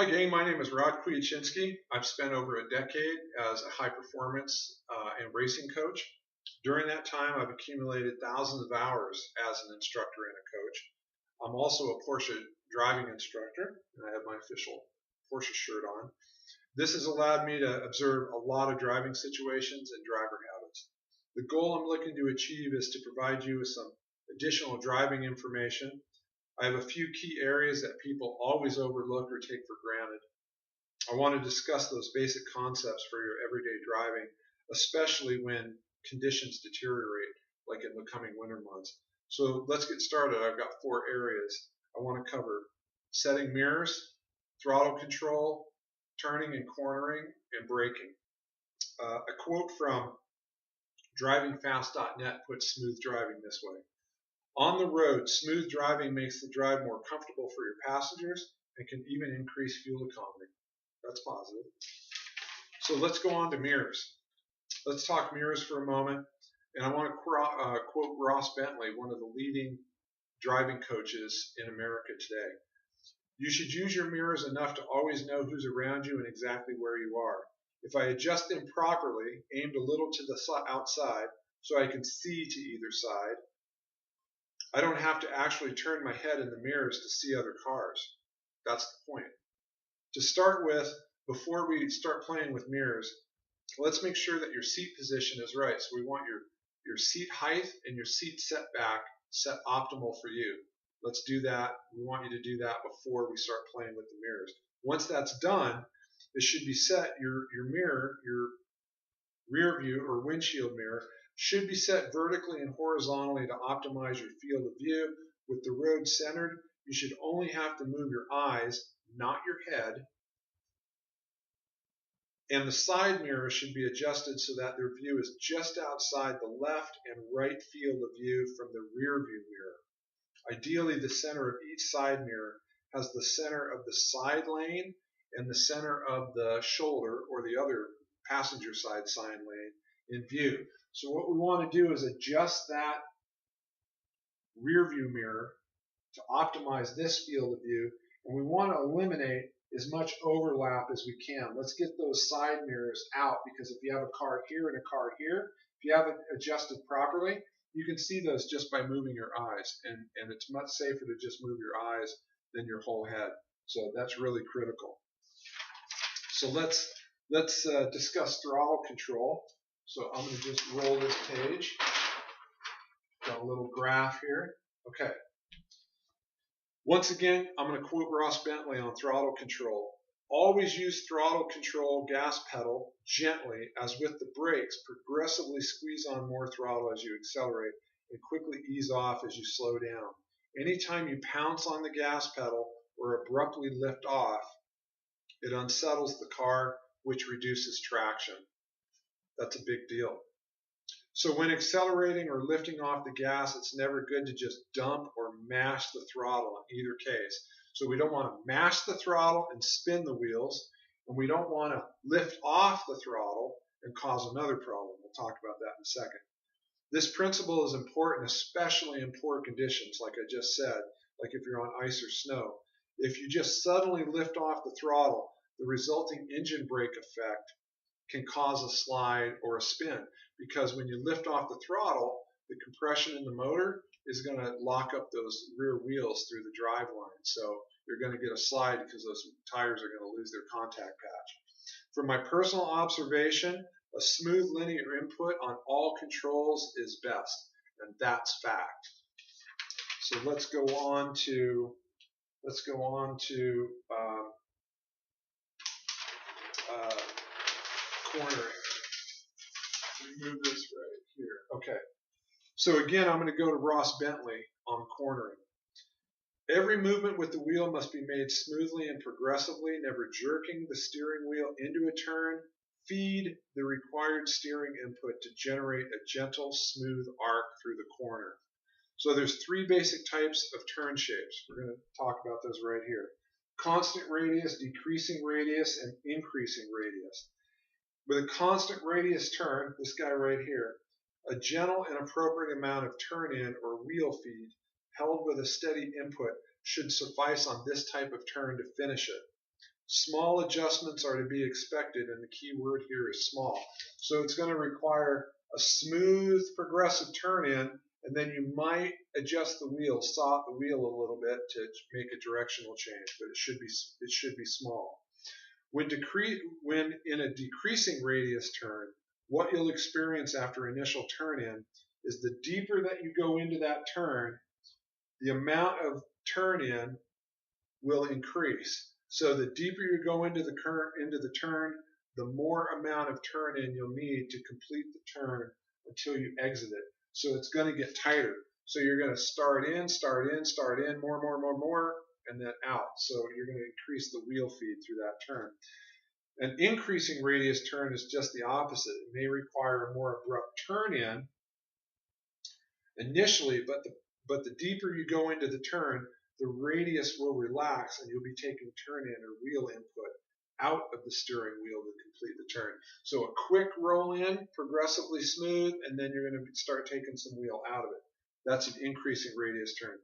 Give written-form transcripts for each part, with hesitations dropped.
Hi gang, my name is Rod Kwiaczynski. I've spent over a decade as a high performance and racing coach. During that time, I've accumulated thousands of hours as an instructor and a coach. I'm also a Porsche driving instructor, and I have my official Porsche shirt on. This has allowed me to observe a lot of driving situations and driver habits. The goal I'm looking to achieve is to provide you with some additional driving information. I have a few key areas that people always overlook or take for granted. I want to discuss those basic concepts for your everyday driving, especially when conditions deteriorate, like in the coming winter months. So let's get started. I've got 4 areas. I want to cover setting mirrors, throttle control, turning and cornering, and braking. A quote from drivingfast.net puts smooth driving this way. On the road, smooth driving makes the drive more comfortable for your passengers and can even increase fuel economy. That's positive. So let's go on to mirrors. Let's talk mirrors for a moment. And I want to quote Ross Bentley, one of the leading driving coaches in America today. You should use your mirrors enough to always know who's around you and exactly where you are. If I adjust them properly, aimed a little to the outside so I can see to either side, I don't have to actually turn my head in the mirrors to see other cars. That's the point. To start with, before we start playing with mirrors, let's make sure that your seat position is right. So we want your seat height and your seat setback set optimal for you. Let's do that. We want you to do that before we start playing with the mirrors. Once that's done, it should be set, your mirror, your rear view or windshield mirror, should be set vertically and horizontally to optimize your field of view. With the road centered, you should only have to move your eyes, not your head. And the side mirrors should be adjusted so that their view is just outside the left and right field of view from the rear view mirror. Ideally, the center of each side mirror has the center of the side lane and the center of the shoulder or the other passenger side sign lane in view. So what we want to do is adjust that rear view mirror to optimize this field of view, and we want to eliminate as much overlap as we can. Let's get those side mirrors out, because if you have a car here and a car here, if you have it adjusted properly, you can see those just by moving your eyes, and it's much safer to just move your eyes than your whole head. So that's really critical. So let's discuss throttle control. So I'm going to just roll this page. Got a little graph here. Okay. Once again, I'm going to quote Ross Bentley on throttle control. Always use throttle control gas pedal gently, as with the brakes, progressively squeeze on more throttle as you accelerate and quickly ease off as you slow down. Anytime you pounce on the gas pedal or abruptly lift off, it unsettles the car, which reduces traction. That's a big deal. So when accelerating or lifting off the gas, it's never good to just dump or mash the throttle in either case. So we don't want to mash the throttle and spin the wheels, and we don't want to lift off the throttle and cause another problem. We'll talk about that in a second. This principle is important, especially in poor conditions, like I just said, like if you're on ice or snow. If you just suddenly lift off the throttle, the resulting engine brake effect can cause a slide or a spin, because when you lift off the throttle, the compression in the motor is going to lock up those rear wheels through the drive line. So you're going to get a slide because those tires are going to lose their contact patch. From my personal observation, a smooth linear input on all controls is best, and that's fact. So let's go on to cornering. Move this right here. Okay. So again, I'm going to go to Ross Bentley on cornering. Every movement with the wheel must be made smoothly and progressively, never jerking the steering wheel into a turn. Feed the required steering input to generate a gentle, smooth arc through the corner. So there's 3 basic types of turn shapes. We're going to talk about those right here. Constant radius, decreasing radius, and increasing radius. With a constant radius turn, this guy right here, a gentle and appropriate amount of turn-in or wheel feed held with a steady input should suffice on this type of turn to finish it. Small adjustments are to be expected, and the key word here is small. So it's going to require a smooth progressive turn in, and then you might adjust the wheel, saw the wheel a little bit to make a directional change, but it should be small. When in a decreasing radius turn, what you'll experience after initial turn in is the deeper that you go into that turn, the amount of turn in will increase. So the deeper you go into the turn, the more amount of turn in you'll need to complete the turn until you exit it. So it's going to get tighter. So you're going to start in, more, and then out. So you're going to increase the wheel feed through that turn. An increasing radius turn is just the opposite. It may require a more abrupt turn in initially, but the deeper you go into the turn, the radius will relax, and you'll be taking turn in or wheel input out of the steering wheel to complete the turn. So a quick roll in, progressively smooth, and then you're going to start taking some wheel out of it. That's an increasing radius turn.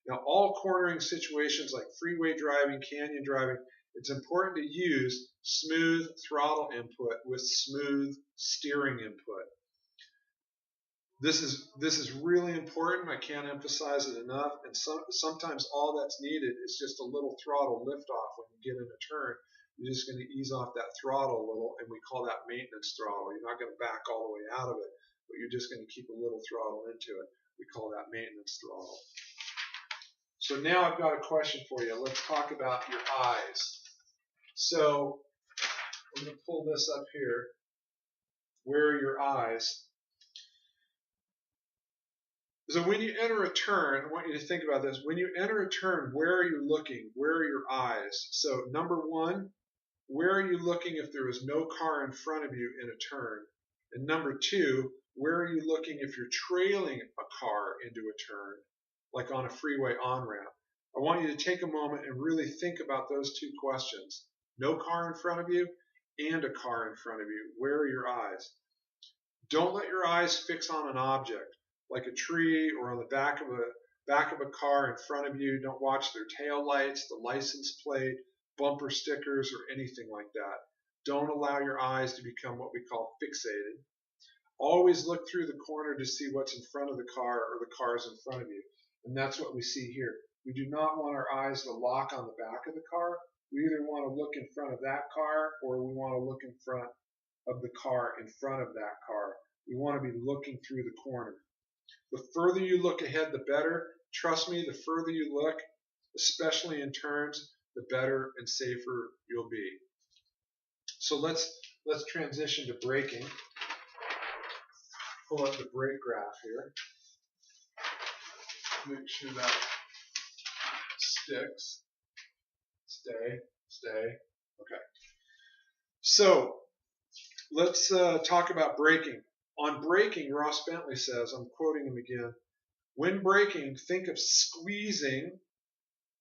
Now, all cornering situations like freeway driving, canyon driving, it's important to use smooth throttle input with smooth steering input. This is really important. I can't emphasize it enough. And sometimes all that's needed is just a little throttle lift off when you get in a turn. You're just going to ease off that throttle a little, and we call that maintenance throttle. You're not going to back all the way out of it, but you're just going to keep a little throttle into it. We call that maintenance throttle. So now I've got a question for you. Let's talk about your eyes. So I'm going to pull this up here. Where are your eyes? So when you enter a turn, I want you to think about this. When you enter a turn, where are you looking? Where are your eyes? So number one, where are you looking if there is no car in front of you in a turn? And number two, where are you looking if you're trailing a car into a turn, like on a freeway on-ramp? I want you to take a moment and really think about those two questions. No car in front of you and a car in front of you. Where are your eyes? Don't let your eyes fix on an object, like a tree or on the back of a car in front of you. Don't watch their tail lights, the license plate, bumper stickers, or anything like that. Don't allow your eyes to become what we call fixated. Always look through the corner to see what's in front of the car or the cars in front of you. And that's what we see here. We do not want our eyes to lock on the back of the car. We either want to look in front of that car, or we want to look in front of the car in front of that car. We want to be looking through the corner. The further you look ahead, the better. Trust me, the further you look, especially in turns, the better and safer you'll be. So let's transition to braking. Pull up the brake graph here. Make sure that sticks. Stay. Okay. So let's talk about braking. On braking, Ross Bentley says, I'm quoting him again, when braking, think of squeezing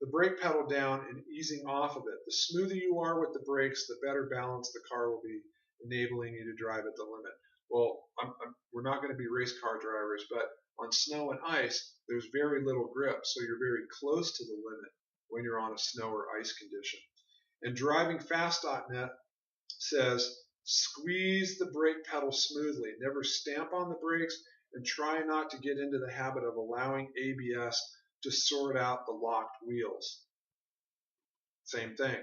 the brake pedal down and easing off of it. The smoother you are with the brakes, the better balance the car will be, enabling you to drive at the limit. Well, we're not going to be race car drivers, but on snow and ice, there's very little grip, so you're very close to the limit when you're on a snow or ice condition. And drivingfast.net says, squeeze the brake pedal smoothly. Never stamp on the brakes, and try not to get into the habit of allowing ABS to sort out the locked wheels. Same thing.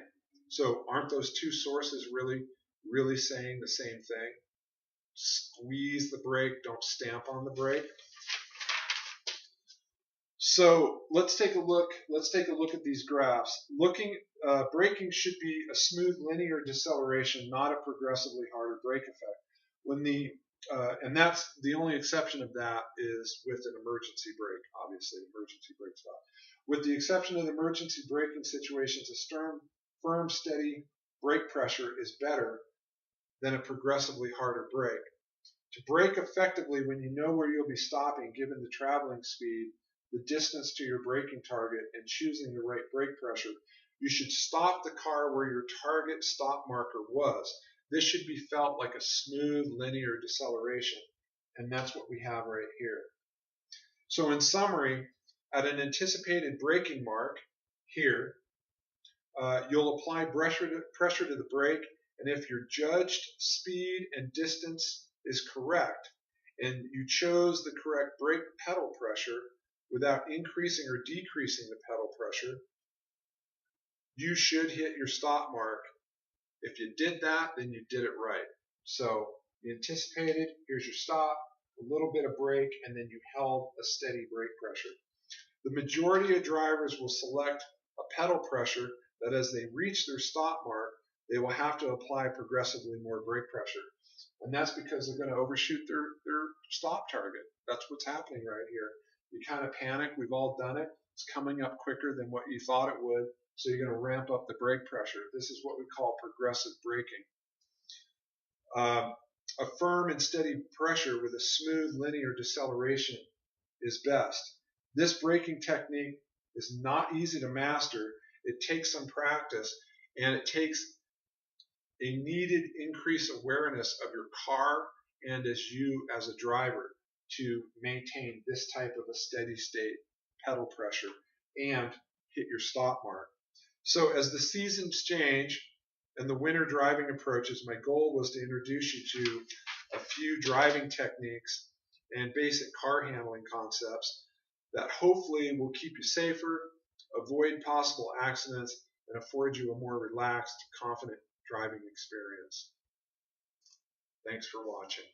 So aren't those two sources really saying the same thing? Squeeze the brake, don't stamp on the brake. So let's take a look at these graphs. Braking should be a smooth linear deceleration, not a progressively harder brake effect. And that's the only exception of that is with an emergency brake, obviously, emergency brake stop. With the exception of emergency braking situations, a firm, steady brake pressure is better than a progressively harder brake. To brake effectively when you know where you'll be stopping, given the traveling speed, the distance to your braking target, and choosing the right brake pressure, you should stop the car where your target stop marker was. This should be felt like a smooth linear deceleration, and that's what we have right here. So in summary, at an anticipated braking mark here, You'll apply pressure to the brake, and if your judged speed and distance is correct, and you chose the correct brake pedal pressure without increasing or decreasing the pedal pressure, you should hit your stop mark. If you did that, then you did it right. So you anticipated, here's your stop, a little bit of brake, and then you held a steady brake pressure. The majority of drivers will select a pedal pressure that as they reach their stop mark, they will have to apply progressively more brake pressure. And that's because they're going to overshoot their stop target. That's what's happening right here. You kind of panic. We've all done it. It's coming up quicker than what you thought it would. So you're going to ramp up the brake pressure. This is what we call progressive braking. A firm and steady pressure with a smooth linear deceleration is best. This braking technique is not easy to master. It takes some practice, and it takes a needed increased awareness of your car and as you as a driver to maintain this type of a steady state pedal pressure and hit your stop mark. So as the seasons change and the winter driving approaches, my goal was to introduce you to a few driving techniques and basic car handling concepts that hopefully will keep you safer, avoid possible accidents, and afford you a more relaxed, confident driving experience. Thanks for watching.